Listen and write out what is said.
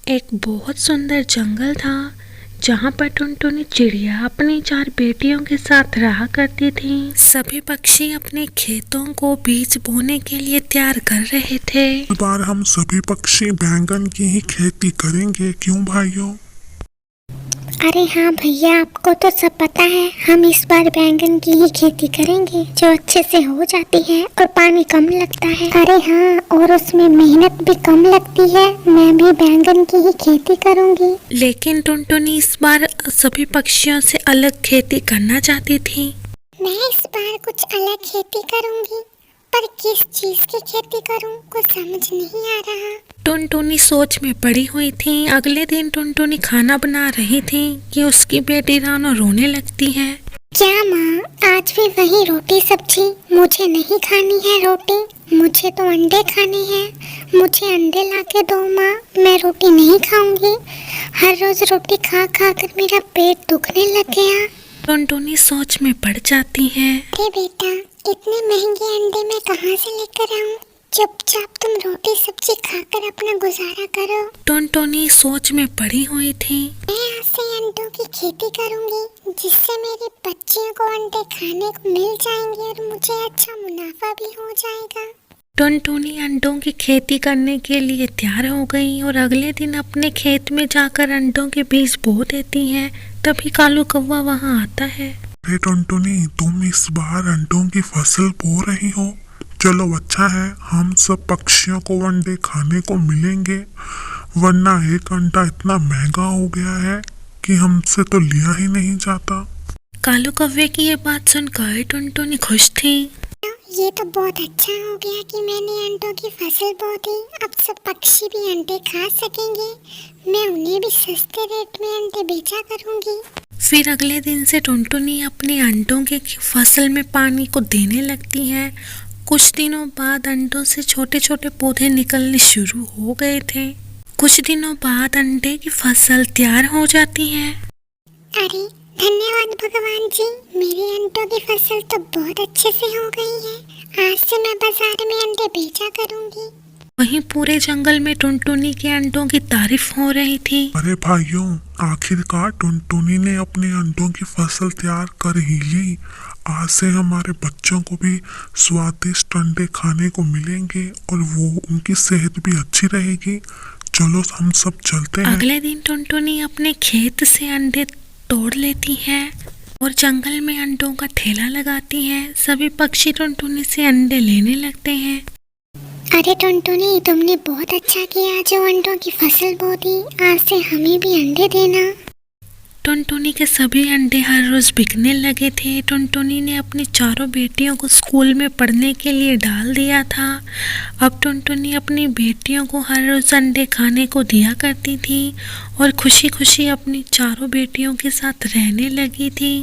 एक बहुत सुंदर जंगल था जहाँ पर टुनटुनी चिड़िया अपनी 4 बेटियों के साथ रहा करती थी। सभी पक्षी अपने खेतों को बीज बोने के लिए तैयार कर रहे थे। इस बार हम सभी पक्षी बैंगन की ही खेती करेंगे, क्यों भाइयों? अरे हाँ भैया, आपको तो सब पता है। हम इस बार बैंगन की ही खेती करेंगे जो अच्छे से हो जाती है और पानी कम लगता है। अरे हाँ, और उसमें मेहनत भी कम लगती है। मैं भी बैंगन की ही खेती करूँगी। लेकिन टुनटुनी इस बार सभी पक्षियों से अलग खेती करना चाहती थी। मैं इस बार कुछ अलग खेती करूँगी, पर किस चीज की खेती करूँ कुछ समझ नहीं आ रहा। टुनटुनी सोच में पड़ी हुई थी। अगले दिन टुनटुनी खाना बना रही थी कि उसकी बेटी रानो रोने लगती है। क्या माँ, आज भी वही रोटी सब्जी? मुझे नहीं खानी है रोटी, मुझे तो अंडे खाने हैं। मुझे अंडे ला के दो माँ, मैं रोटी नहीं खाऊंगी। हर रोज रोटी खा खा कर मेरा पेट दुखने लग गया। टुनटुनी सोच में पड़ जाती है। अरे बेटा, इतने महंगे अंडे मैं कहाँ से लेकर आऊँ? चुपचाप तुम रोटी सब्जी खाकर अपना गुजारा करो। टुनटुनी सोच में पड़ी हुई थी। मैं आज से अंडों की खेती करूंगी, जिससे मेरे बच्चियों को अंडे खाने को मिल जाएंगे और मुझे अच्छा मुनाफा भी हो जाएगा। टुनटुनी अंडों की खेती करने के लिए तैयार हो गई और अगले दिन अपने खेत में जाकर अंडों के बीज बो देती है। तभी कालू कौवा वहाँ आता है। अरे टुनटुनी, तुम इस बार अंडों की फसल बो रही हो? चलो अच्छा है, हम सब पक्षियों को अंडे खाने को मिलेंगे, वरना एक अंडा इतना महंगा हो गया है कि हमसे तो लिया ही नहीं जाता। कालू कौवे की ये बात सुनकर टुनटुनी खुश थी। ये तो बहुत अच्छा हो गया कि मैंने अंडों की फसल बो दी। अब सब पक्षी भी अंडे खा सकेंगे। मैं उन्हें भी सस्ते रेट में अंडे बेचा करूंगी। फिर अगले दिन से टुनटुनी अपने अंडों की फसल में पानी को देने लगती है। कुछ दिनों बाद अंडों से छोटे छोटे पौधे निकलने शुरू हो गए थे। कुछ दिनों बाद अंडे की फसल तैयार हो जाती है। अरे धन्यवाद भगवान जी, मेरे अंडों की फसल तो बहुत अच्छे से हो गई है। आज से मैं बाजार में अंडे बेचा करूंगी। वहीं पूरे जंगल में टुनटुनी के अंडों की तारीफ हो रही थी। अरे भाइयों, आखिरकार टुनटुनी ने अपने अंडों की फसल तैयार कर ही ली। आज से हमारे बच्चों को भी स्वादिष्ट अंडे खाने को मिलेंगे और वो उनकी सेहत भी अच्छी रहेगी। चलो हम सब चलते हैं। अगले दिन टुनटुनी अपने खेत से अंडे तोड़ लेती है और जंगल में अंडों का ठेला लगाती है। सभी पक्षी टुनटुनी से अंडे लेने लगते हैं। अरे टुनटुनी, तुमने बहुत अच्छा किया जो अंडों की फसल बो दी। आज से हमें भी अंडे देना। टुनटुनी के सभी अंडे हर रोज बिकने लगे थे। टुनटुनी ने अपनी 4 बेटियों को स्कूल में पढ़ने के लिए डाल दिया था। अब टुनटुनी अपनी बेटियों को हर रोज अंडे खाने को दिया करती थी और खुशी खुशी अपनी 4 बेटियों के साथ रहने लगी थी।